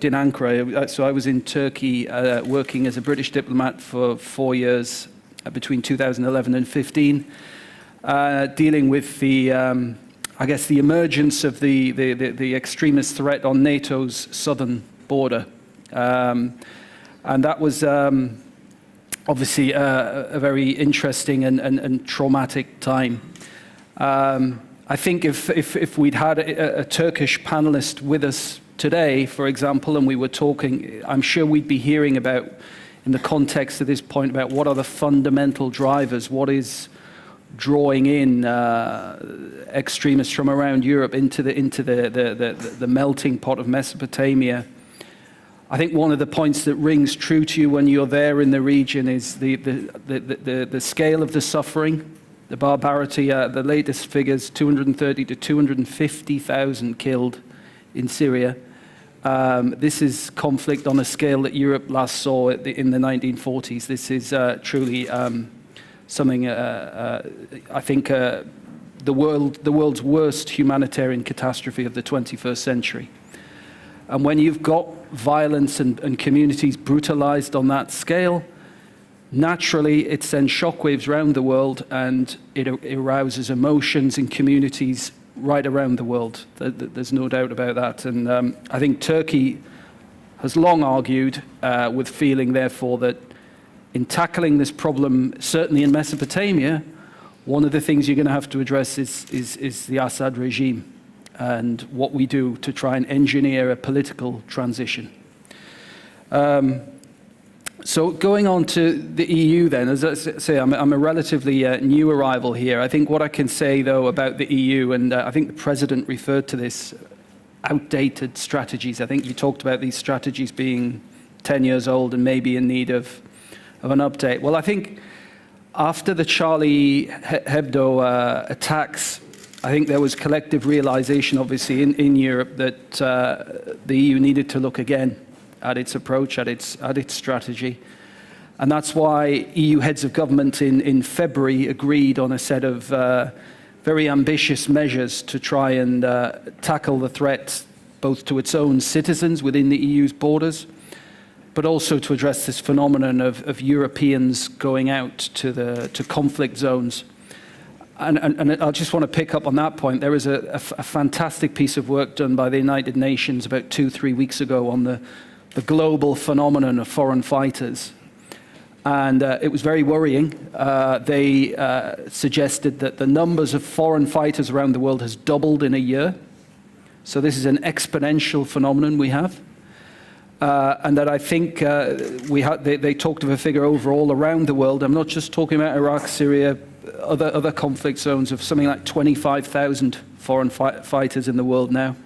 in Ankara. So I was in Turkey working as a British diplomat for 4 years between 2011 and 15, dealing with the, I guess, the emergence of the extremist threat on NATO's southern border. And that was obviously a very interesting and traumatic time. I think if we'd had a Turkish panelist with us today, for example, and we were talking, I'm sure we'd be hearing about, in the context of this point, about what are the fundamental drivers, what is drawing in extremists from around Europe into the melting pot of Mesopotamia. I think one of the points that rings true to you when you're there in the region is the scale of the suffering, the barbarity. The latest figures, 230 to 250,000 killed in Syria. This is conflict on a scale that Europe last saw in the 1940s. This is truly something, I think, the world's worst humanitarian catastrophe of the 21st century. And when you've got violence and communities brutalized on that scale, naturally it sends shockwaves around the world, and it arouses emotions in communities right around the world. There's no doubt about that. And I think Turkey has long argued with feeling, therefore, that in tackling this problem, certainly in Mesopotamia, one of the things you're going to have to address is the Assad regime and what we do to try and engineer a political transition. So going on to the EU then, as I say, I'm a relatively new arrival here. I think what I can say, though, about the EU, and I think the President referred to this, outdated strategies. I think you talked about these strategies being 10 years old and maybe in need of an update. Well, I think after the Charlie Hebdo attacks, I think there was collective realization, obviously, in Europe that the EU needed to look again at its approach, at its strategy. And that's why EU heads of government in February agreed on a set of very ambitious measures to try and tackle the threat both to its own citizens within the EU's borders, but also to address this phenomenon of Europeans going out to conflict zones. And I just want to pick up on that point. There was a fantastic piece of work done by the United Nations about 2-3 weeks ago on the global phenomenon of foreign fighters. And it was very worrying. They suggested that the numbers of foreign fighters around the world has doubled in a year. So this is an exponential phenomenon we have. And that I think they talked of a figure overall around the world. I'm not just talking about Iraq, Syria, other conflict zones, of something like 25,000 foreign fighters in the world now,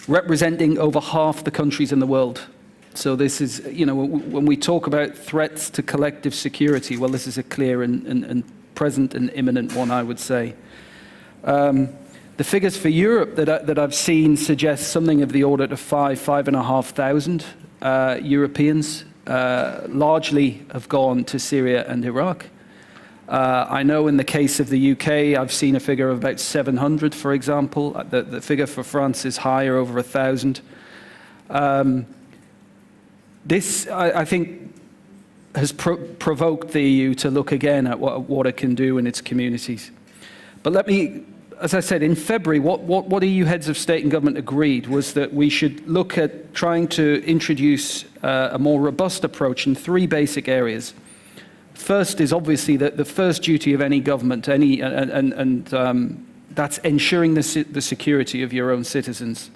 representing over half the countries in the world. So this is, when we talk about threats to collective security, well, this is a clear and present and imminent one, I would say. The figures for Europe that I've seen suggest something of the order of 5,500 Europeans largely have gone to Syria and Iraq. I know in the case of the UK, I've seen a figure of about 700, for example. The figure for France is higher, over 1,000. This, I think, has provoked the EU to look again at what it can do in its communities. But let me, as I said, in February, what EU heads of state and government agreed was that we should look at trying to introduce a more robust approach in 3 basic areas. First is obviously the first duty of any government, that's ensuring the security of your own citizens.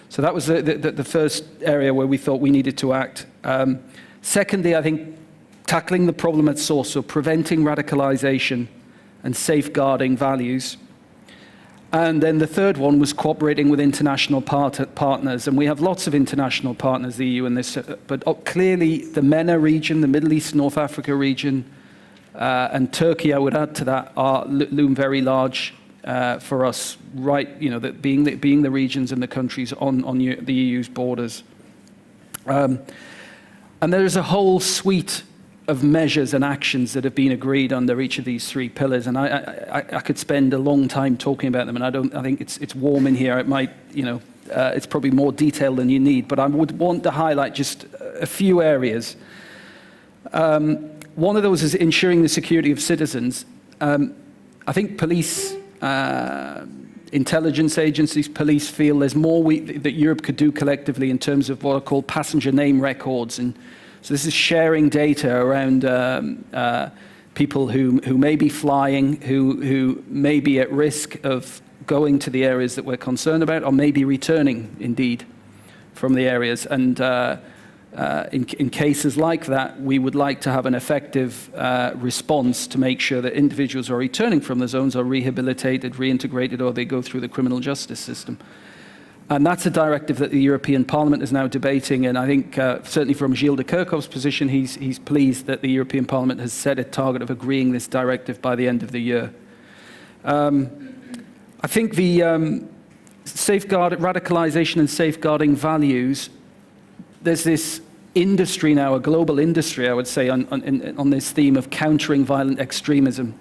So that was the first area where we thought we needed to act. Secondly, I think tackling the problem at source, so preventing radicalization and safeguarding values. And then the third one was cooperating with international partners. And we have lots of international partners, the EU in this, but clearly the MENA region, the Middle East, North Africa region, and Turkey, I would add to that, loom very large for us, right, being the regions and the countries on the EU's borders. And there is a whole suite of measures and actions that have been agreed under each of these 3 pillars, and I could spend a long time talking about them, and I think it's warm in here. It might, it's probably more detail than you need, but I would want to highlight just a few areas. One of those is ensuring the security of citizens. I think police, intelligence agencies, police feel there's more that Europe could do collectively in terms of what are called passenger name records. And so this is sharing data around people who may be flying, who may be at risk of going to the areas that we're concerned about, or maybe returning, indeed, from the areas. And in cases like that, we would like to have an effective response to make sure that individuals who are returning from the zones are rehabilitated, reintegrated, or they go through the criminal justice system. And that's a directive that the European Parliament is now debating, and I think certainly from Gilles-de-Kerchove position, he's pleased that the European Parliament has set a target of agreeing this directive by the end of the year. I think the radicalization and safeguarding values, there's this industry now, a global industry, I would say, on this theme of countering violent extremism.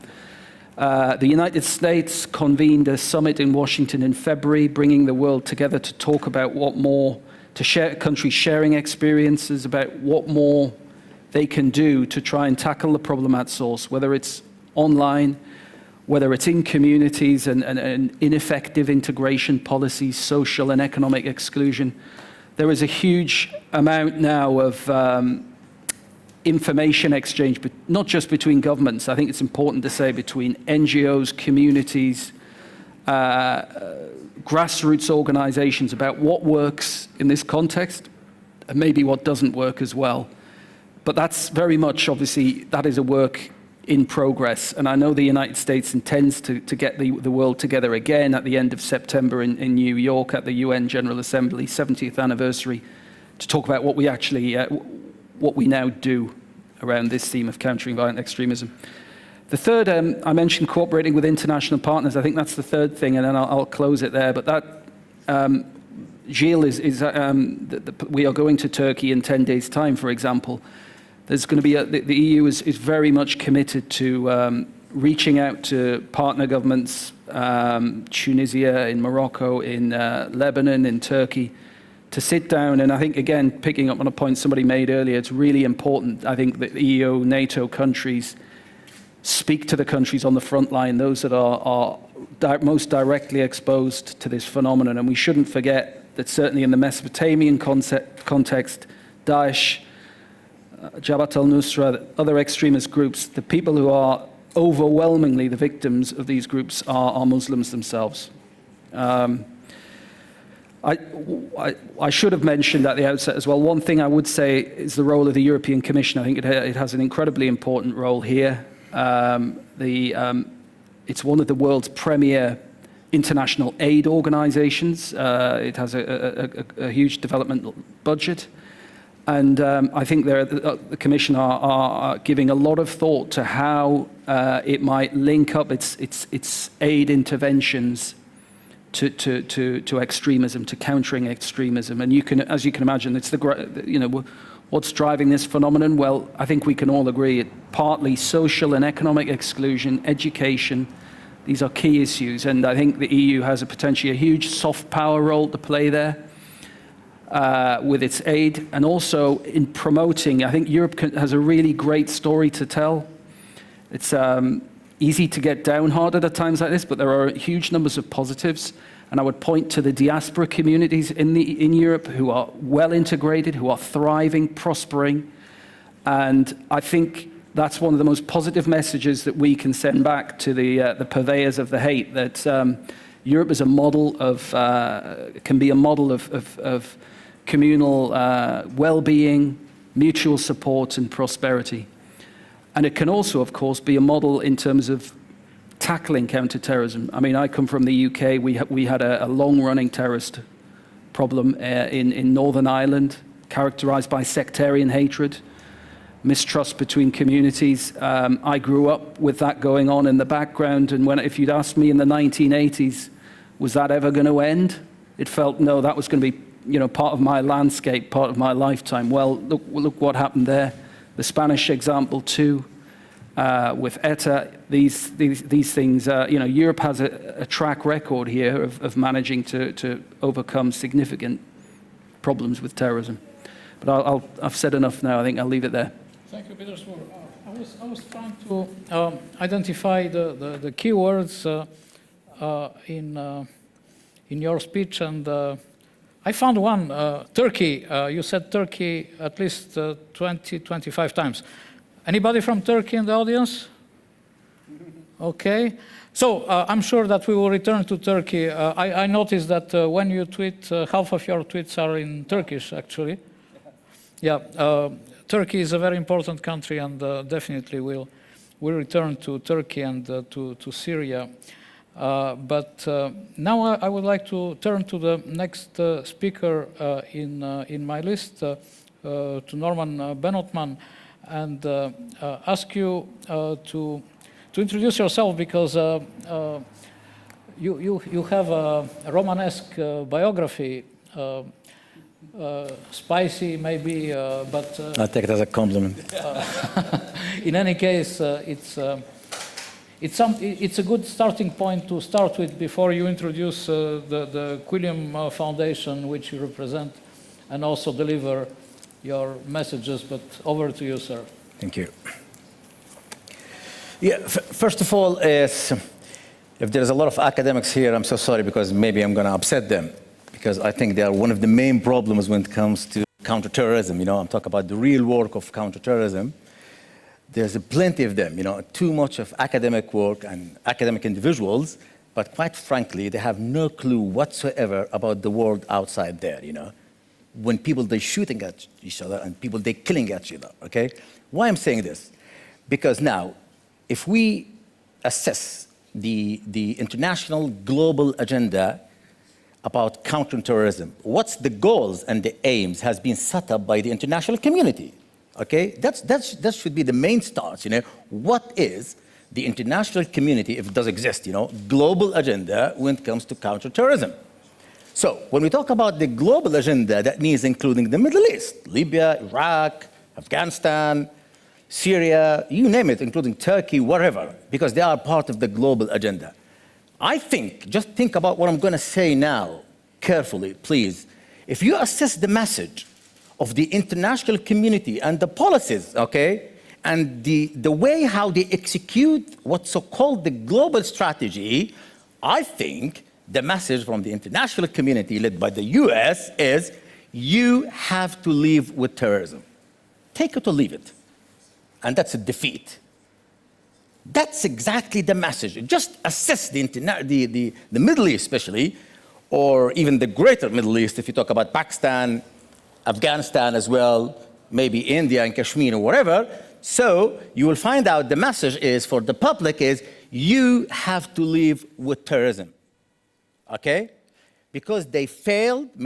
The United States convened a summit in Washington in February, bringing the world together to talk about what more, to share countries sharing experiences about what more they can do to try and tackle the problem at source, whether it's online, whether it's in communities and ineffective integration policies, social and economic exclusion. There is a huge amount now of information exchange, but not just between governments. I think it's important to say between NGOs, communities, grassroots organizations about what works in this context and maybe what doesn't work as well. But that's very much, obviously, that is a work in progress. And I know the United States intends to get the world together again at the end of September in New York at the UN General Assembly, 70th anniversary, to talk about what we actually, what we now do around this theme of countering violent extremism. The third, I mentioned cooperating with international partners. I think that's the third thing, and then I'll close it there. But that, Gilles we are going to Turkey in 10 days' time, for example. There's going to be the EU is very much committed to reaching out to partner governments, Tunisia, in Morocco, in Lebanon, in Turkey, to sit down. And I think, again, picking up on a point somebody made earlier, it's really important, I think, that the EU, NATO countries speak to the countries on the front line, those that are most directly exposed to this phenomenon. And we shouldn't forget that certainly in the Mesopotamian context, Daesh, Jabhat al-Nusra, other extremist groups, the people who are overwhelmingly the victims of these groups are Muslims themselves. I should have mentioned at the outset as well, one thing I would say is the role of the European Commission. I think it has an incredibly important role here. It's one of the world's premier international aid organizations. It has a huge development budget. And I think the Commission are giving a lot of thought to how it might link up its aid interventions to extremism, to countering extremism. And as you can imagine, it's what's driving this phenomenon. Well, I think we can all agree it's partly social and economic exclusion, education. These are key issues, and I think the EU has potentially a huge soft power role to play there. With its aid, and also in promoting. I think Europe has a really great story to tell. It's easy to get downhearted at times like this, but there are huge numbers of positives. And I would point to the diaspora communities in Europe who are well integrated, who are thriving, prospering. And I think that's one of the most positive messages that we can send back to the purveyors of the hate, that Europe is a model of, can be a model of communal well-being, mutual support and prosperity. And it can also, of course, be a model in terms of tackling counter-terrorism. I mean, I come from the UK. We had a long-running terrorist problem in Northern Ireland, characterized by sectarian hatred, mistrust between communities. I grew up with that going on in the background, and if you'd asked me in the 1980s, was that ever going to end? It felt, no, that was going to be part of my landscape, part of my lifetime. Well, look what happened there. The Spanish example too. with ETA. These things, Europe has a track record here of managing to overcome significant problems with terrorism. But I've said enough now. I think I'll leave it there. Thank you, Peter Spoor. I was trying to identify the keywords in your speech, and I found one, Turkey. You said Turkey at least 25 times. Anybody from Turkey in the audience? Okay. So I'm sure that we will return to Turkey. I noticed that when you tweet, half of your tweets are in Turkish, actually. Yeah, Turkey is a very important country, and definitely we'll return to Turkey and to Syria. But now I would like to turn to the next speaker in my list, to Norman Benotman, and ask you to introduce yourself, because you have a Romanesque biography. Spicy maybe, but... I'll take it as a compliment. In any case, it's a good starting point to start with before you introduce the Quilliam Foundation, which you represent, and also deliver your messages. But over to you, sir. Thank you. Yeah, first of all, if there's a lot of academics here, I'm so sorry, because maybe I'm going to upset them, because I think they are one of the main problems when it comes to counterterrorism. I'm talking about the real work of counterterrorism. There's plenty of them, too much of academic work and academic individuals, but quite frankly, they have no clue whatsoever about the world outside there, When people, they're shooting at each other and people, they're killing at each other, okay? Why I'm saying this? Because now, if we assess the international global agenda about counterterrorism, what's the goals and the aims has been set up by the international community, okay? That should be the main start, What is the international community, if it does exist, global agenda when it comes to counterterrorism? So when we talk about the global agenda, that means including the Middle East, Libya, Iraq, Afghanistan, Syria, you name it, including Turkey, wherever, because they are part of the global agenda. I think, just think about what I'm going to say now carefully, please. If you assess the message of the international community and the policies, okay, and the way how they execute what's so-called the global strategy, I think the message from the international community led by the US is, you have to live with terrorism. Take it or leave it. And that's a defeat. That's exactly the message. Just assess the Middle East especially, or even the greater Middle East, if you talk about Pakistan, Afghanistan as well, maybe India and Kashmir or whatever. So you will find out the message is, for the public is, you have to live with terrorism, okay? Because they failed.